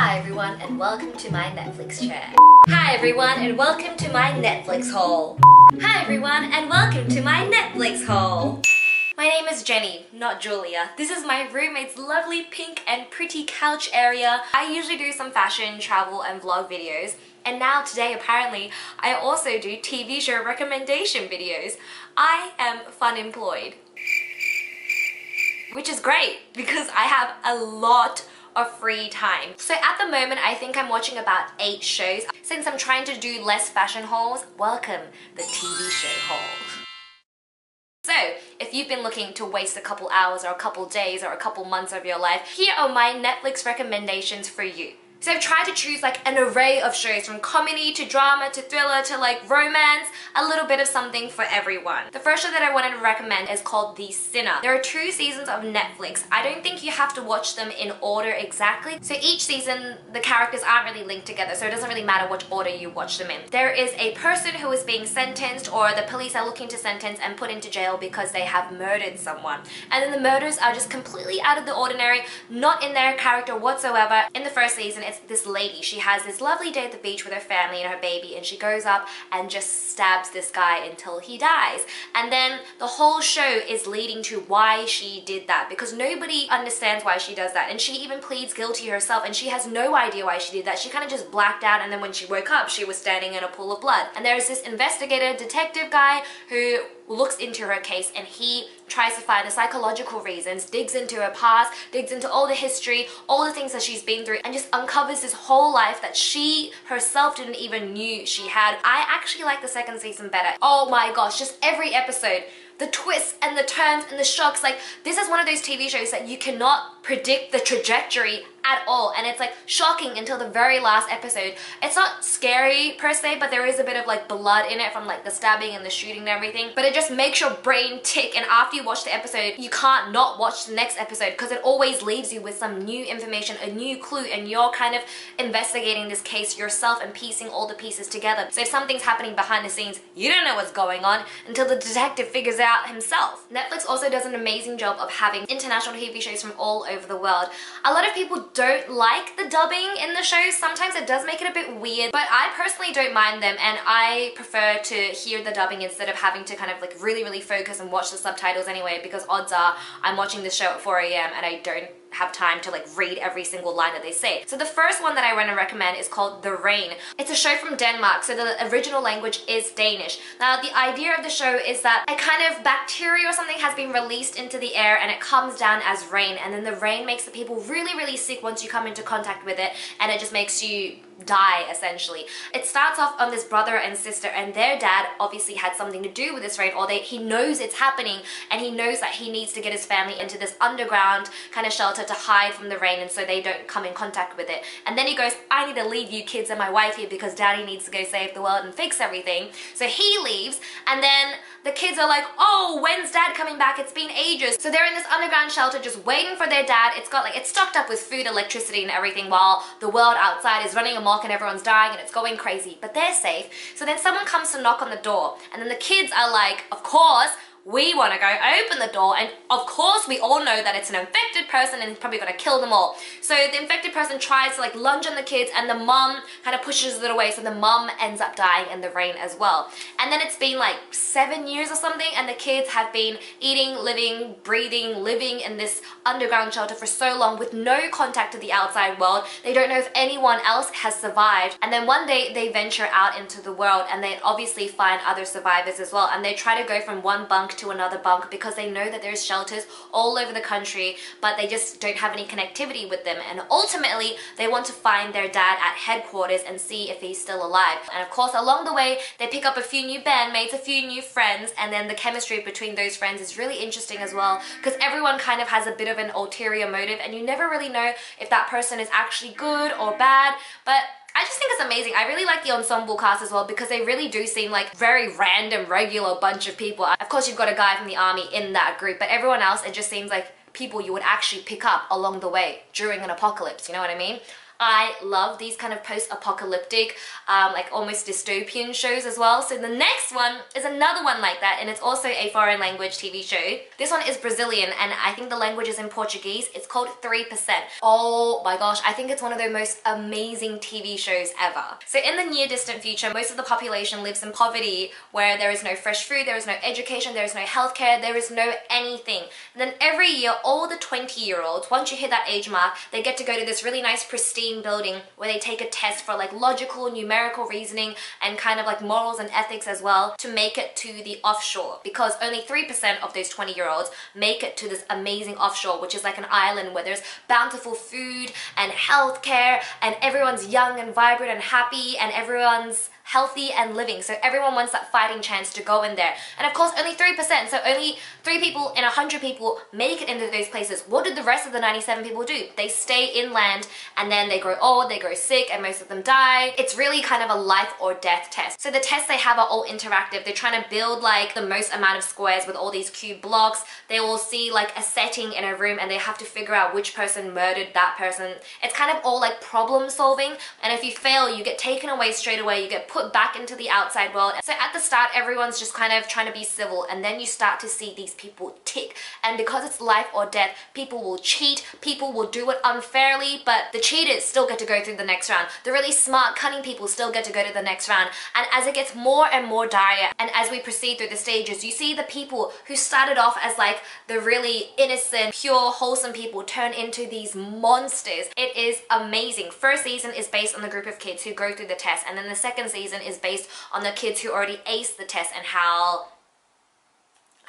Hi everyone and welcome to my Netflix chair. Hi everyone and welcome to my Netflix haul. Hi everyone and welcome to my Netflix haul. My name is Jenny, not Julia. This is my roommate's lovely pink and pretty couch area. I usually do some fashion, travel and vlog videos. And now today apparently I also do TV show recommendation videos. I am fun employed. Which is great because I have a lot of free time. So at the moment I think I'm watching about 8 shows. Since I'm trying to do less fashion hauls, welcome the TV show haul. So if you've been looking to waste a couple hours or a couple days or a couple months of your life, here are my Netflix recommendations for you. So I've tried to choose like an array of shows from comedy to drama to thriller to like romance, a little bit of something for everyone. The first show that I wanted to recommend is called The Sinner. There are 2 seasons of Netflix. I don't think you have to watch them in order exactly. So each season, the characters aren't really linked together, so it doesn't really matter which order you watch them in. There is a person who is being sentenced, or the police are looking to sentence and put into jail because they have murdered someone. And then the murders are just completely out of the ordinary, not in their character whatsoever. In the first season, it's this lady. She has this lovely day at the beach with her family and her baby, and she goes up and just stabs this guy until he dies. And then the whole show is leading to why she did that, because nobody understands why she does that, and she even pleads guilty herself, and she has no idea why she did that. She kind of just blacked out, and then when she woke up she was standing in a pool of blood. And there's this investigator detective guy who looks into her case, and he tries to find the psychological reasons, digs into her past, digs into all the history, all the things that she's been through, and just uncovers this whole life that she herself didn't even knew she had. I actually like the second season better. Oh my gosh, just every episode, the twists and the turns and the shocks. Like, this is one of those TV shows that you cannot predict the trajectory at all, and it's like shocking until the very last episode. It's not scary per se, but there is a bit of like blood in it from like the stabbing and the shooting and everything, but it just makes your brain tick, and after you watch the episode you can't not watch the next episode because it always leaves you with some new information, a new clue, and you're kind of investigating this case yourself and piecing all the pieces together. So if something's happening behind the scenes, you don't know what's going on until the detective figures out himself. Netflix also does an amazing job of having international TV shows from all over the world. A lot of people don't like the dubbing in the shows. Sometimes it does make it a bit weird, but I personally don't mind them, and I prefer to hear the dubbing instead of having to kind of like really focus and watch the subtitles anyway, because odds are I'm watching this show at 4 AM and I don't have time to like read every single line that they say. So the first one that I want to recommend is called The Rain. It's a show from Denmark, so the original language is Danish. Now the idea of the show is that a kind of bacteria or something has been released into the air, and it comes down as rain, and then the rain makes the people really sick once you come into contact with it, and it just makes you die essentially. It starts off on this brother and sister, and their dad obviously had something to do with this rain, or he knows it's happening, and he knows that he needs to get his family into this underground kind of shelter to hide from the rain, and so they don't come in contact with it. And then he goes, I need to leave you kids and my wife here because daddy needs to go save the world and fix everything. So he leaves, and then the kids are like, oh, when's dad coming back? It's been ages. So they're in this underground shelter just waiting for their dad. It's stocked up with food, electricity and everything, while the world outside is running amok and everyone's dying and it's going crazy, but they're safe. So then someone comes to knock on the door, and then the kids are like, of course we want to go open the door, and of course we all know that it's an infected person and he's probably going to kill them all. So the infected person tries to like lunge on the kids, and the mom kind of pushes it away, so the mom ends up dying in the rain as well. And then it's been like 7 years or something, and the kids have been eating, living, breathing, living in this underground shelter for so long with no contact to the outside world. They don't know if anyone else has survived, and then one day they venture out into the world, and they obviously find other survivors as well, and they try to go from one bunk to another bunk because they know that there's shelters all over the country, but they just don't have any connectivity with them. And ultimately they want to find their dad at headquarters and see if he's still alive. And of course along the way they pick up a few new bandmates, a few new friends, and then the chemistry between those friends is really interesting as well, because everyone kind of has a bit of an ulterior motive, and you never really know if that person is actually good or bad. But I just think it's amazing. I really like the ensemble cast as well, because they really do seem like very random, regular bunch of people. Of course, you've got a guy from the army in that group, but everyone else, it just seems like people you would actually pick up along the way during an apocalypse, you know what I mean? I love these kind of post-apocalyptic, like almost dystopian shows as well. So the next one is another one like that, and it's also a foreign language TV show. This one is Brazilian, and I think the language is in Portuguese. It's called 3%. Oh my gosh, I think it's one of the most amazing TV shows ever. So in the near distant future, most of the population lives in poverty, where there is no fresh food, there is no education, there is no healthcare, there is no anything. And then every year, all the 20-year-olds, once you hit that age mark, they get to go to this really nice pristine building where they take a test for like logical, numerical reasoning and kind of like morals and ethics as well to make it to the offshore, because only 3% of those 20-year-olds make it to this amazing offshore, which is like an island where there's bountiful food and healthcare and everyone's young and vibrant and happy and everyone's healthy and living. So everyone wants that fighting chance to go in there. And of course, only 3%, so only 3 people in 100 people make it into those places. What did the rest of the 97 people do? They stay inland, and then they grow old, they grow sick, and most of them die. It's really kind of a life or death test. So the tests they have are all interactive. They're trying to build like the most amount of squares with all these cube blocks. They will see like a setting in a room, and they have to figure out which person murdered that person. It's kind of all like problem solving, and if you fail, you get taken away straight away. You get put back into the outside world. So at the start, everyone's just kind of trying to be civil, and then you start to see these people tick. And because it's life or death, people will cheat, people will do it unfairly, but the cheaters still get to go through the next round. The really smart, cunning people still get to go to the next round. And as it gets more and more dire, and as we proceed through the stages, you see the people who started off as like the really innocent, pure, wholesome people turn into these monsters. It is amazing. First season is based on the group of kids who go through the test, and then the second season is based on the kids who already aced the test and how...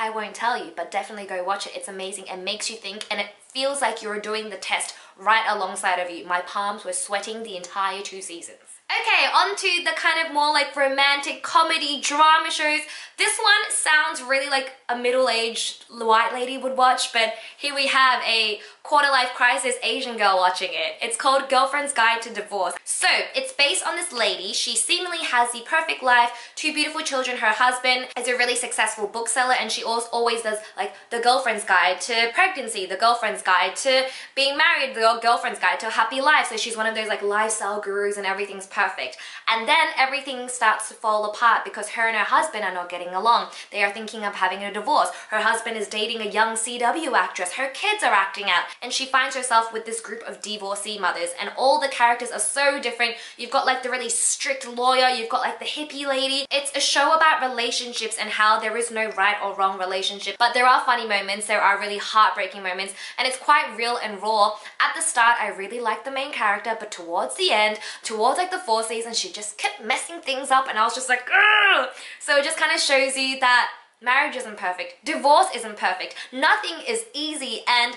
I won't tell you, but definitely go watch it. It's amazing. It makes you think, and it feels like you're doing the test right alongside of you. My palms were sweating the entire 2 seasons. Okay, on to the kind of more like romantic comedy drama shows. This one sounds really like a middle-aged white lady would watch, but here we have a quarter-life crisis Asian girl watching it. It's called Girlfriend's Guide to Divorce. So it's based on this lady. She seemingly has the perfect life, 2 beautiful children. Her husband is a really successful bookseller, and she always does like the girlfriend's guide to pregnancy, the girlfriend's guide to being married, the girlfriend's guide to a happy life. So she's one of those like lifestyle gurus, and everything's perfect. And then everything starts to fall apart because her and her husband are not getting along. They are thinking of having a divorce. Her husband is dating a young CW actress. Her kids are acting out. And she finds herself with this group of divorcee mothers, and all the characters are so different. You've got like the really strict lawyer, you've got like the hippie lady. It's a show about relationships and how there is no right or wrong relationship, but there are funny moments, there are really heartbreaking moments, and it's quite real and raw. At the start, I really liked the main character, but towards the end, towards like the 4th season, she just kept messing things up, and I was just like, ugh! So it just kind of shows you that marriage isn't perfect, divorce isn't perfect, nothing is easy. And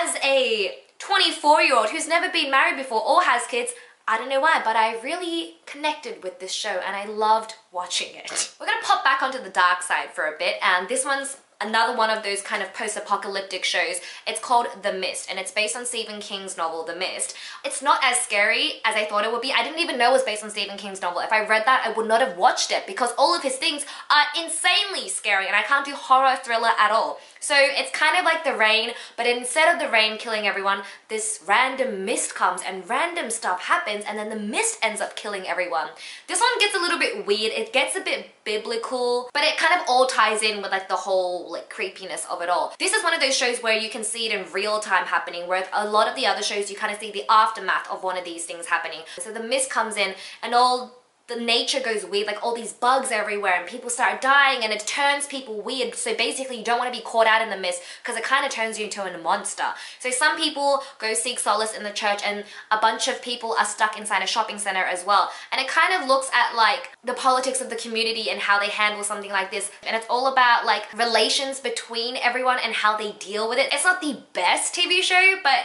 as a 24-year-old who's never been married before or has kids, I don't know why, but I really connected with this show and I loved watching it. We're gonna pop back onto the dark side for a bit, and this one's another one of those kind of post-apocalyptic shows. It's called The Mist, and it's based on Stephen King's novel, The Mist. It's not as scary as I thought it would be. I didn't even know it was based on Stephen King's novel. If I read that, I would not have watched it because all of his things are insanely scary, and I can't do horror thriller at all. So it's kind of like The Rain, but instead of the rain killing everyone, this random mist comes and random stuff happens, and then the mist ends up killing everyone. This one gets a little bit weird. It gets a bit biblical, but it kind of all ties in with like the whole like creepiness of it all. This is one of those shows where you can see it in real time happening, where a lot of the other shows you kind of see the aftermath of one of these things happening. So the mist comes in and all the nature goes weird, like all these bugs everywhere, and people start dying, and it turns people weird. So basically you don't want to be caught out in the mist because it kind of turns you into a monster. So some people go seek solace in the church, and a bunch of people are stuck inside a shopping center as well. And it kind of looks at like the politics of the community and how they handle something like this. And it's all about like relations between everyone and how they deal with it. It's not the best TV show, but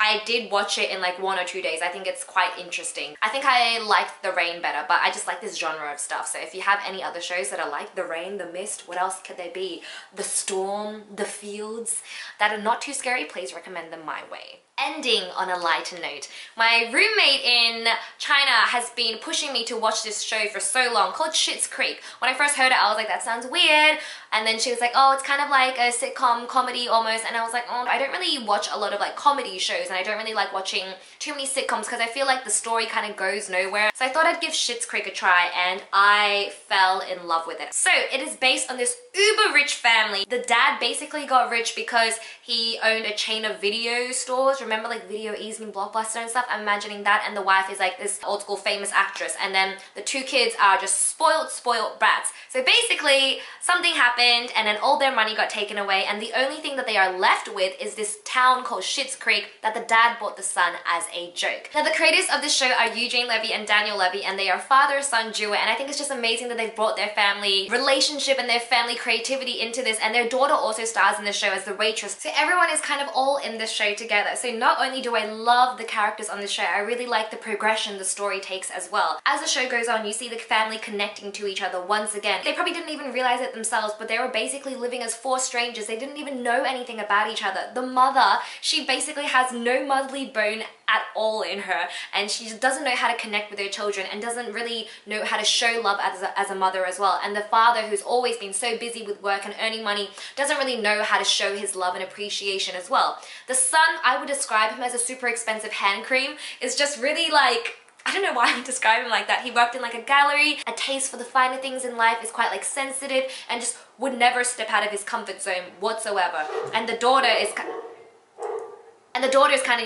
I did watch it in like 1 or 2 days. I think it's quite interesting. I think I liked The Rain better, but I just like this genre of stuff. So if you have any other shows that are like The Rain, The Mist, what else could there be? The Storm, The Fields, that are not too scary, please recommend them my way. Ending on a lighter note, my roommate in China has been pushing me to watch this show for so long called Schitt's Creek. When I first heard it, I was like, that sounds weird. And then she was like, oh, it's kind of like a sitcom comedy almost. And I was like, oh, I don't really watch a lot of like comedy shows, and I don't really like watching too many sitcoms because I feel like the story kind of goes nowhere. So I thought I'd give Schitt's Creek a try, and I fell in love with it. So it is based on this uber rich family. The dad basically got rich because he owned a chain of video stores. Remember like Video Easy and Blockbuster and stuff? I'm imagining that. And the wife is like this old school famous actress. And then the two kids are just spoiled brats. So basically something happened and then all their money got taken away, and the only thing that they are left with is this town called Schitt's Creek that the dad bought the son as a joke. Now the creators of this show are Eugene Levy and Daniel Levy, and they are father-son duo, and I think it's just amazing that they've brought their family relationship and their family creativity into this, and their daughter also stars in the show as the waitress. So everyone is kind of all in this show together. So not only do I love the characters on the show, I really like the progression the story takes as well. As the show goes on, you see the family connecting to each other once again. They probably didn't even realize it themselves, but they were basically living as four strangers. They didn't even know anything about each other. The mother, she basically has no motherly bone at all in her, and she just doesn't know how to connect with her children and doesn't really know how to show love as a mother as well. And the father, who's always been so busy with work and earning money, doesn't really know how to show his love and appreciation as well. The son, I would describe him as a super expensive hand cream. It's just really like, I don't know why I describe him like that. He worked in like a gallery, a taste for the finer things in life, is quite like sensitive and just would never step out of his comfort zone whatsoever. And the daughter is kind of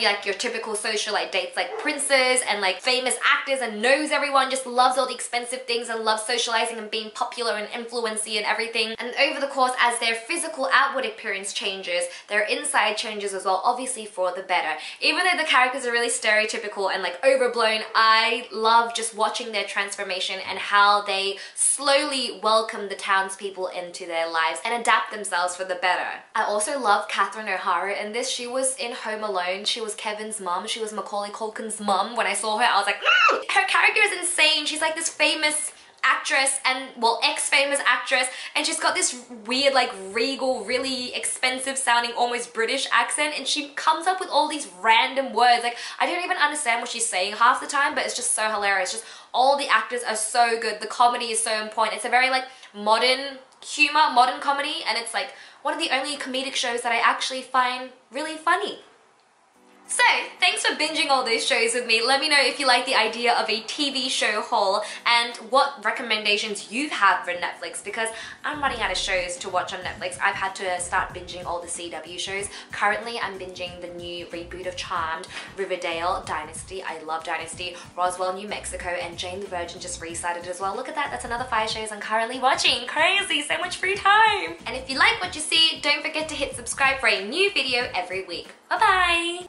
like your typical socialite, dates like princes and like famous actors and knows everyone, just loves all the expensive things and loves socializing and being popular and influency and everything. And over the course, as their physical outward appearance changes, their inside changes as well, obviously for the better. Even though the characters are really stereotypical and like overblown, I love just watching their transformation and how they slowly welcome the townspeople into their lives and adapt themselves for the better. I also love Catherine O'Hara in this. She was in Home Alone. She was Kevin's mum. She was Macaulay Culkin's mum. When I saw her, I was like, her character is insane. She's like this famous actress, and well, ex-famous actress, and she's got this weird like regal, really expensive sounding almost British accent, and she comes up with all these random words. Like, I don't even understand what she's saying half the time, but it's just so hilarious. Just all the actors are so good. The comedy is so on point. It's a very like modern humor, modern comedy, and it's like one of the only comedic shows that I actually find really funny. So, thanks for binging all those shows with me. Let me know if you like the idea of a TV show haul and what recommendations you have for Netflix, because I'm running out of shows to watch on Netflix. I've had to start binging all the CW shows. Currently, I'm binging the new reboot of Charmed, Riverdale, Dynasty. I love Dynasty, Roswell, New Mexico, and Jane the Virgin just restarted as well. Look at that, that's another 5 shows I'm currently watching. Crazy, so much free time. And if you like what you see, don't forget to hit subscribe for a new video every week. Bye-bye!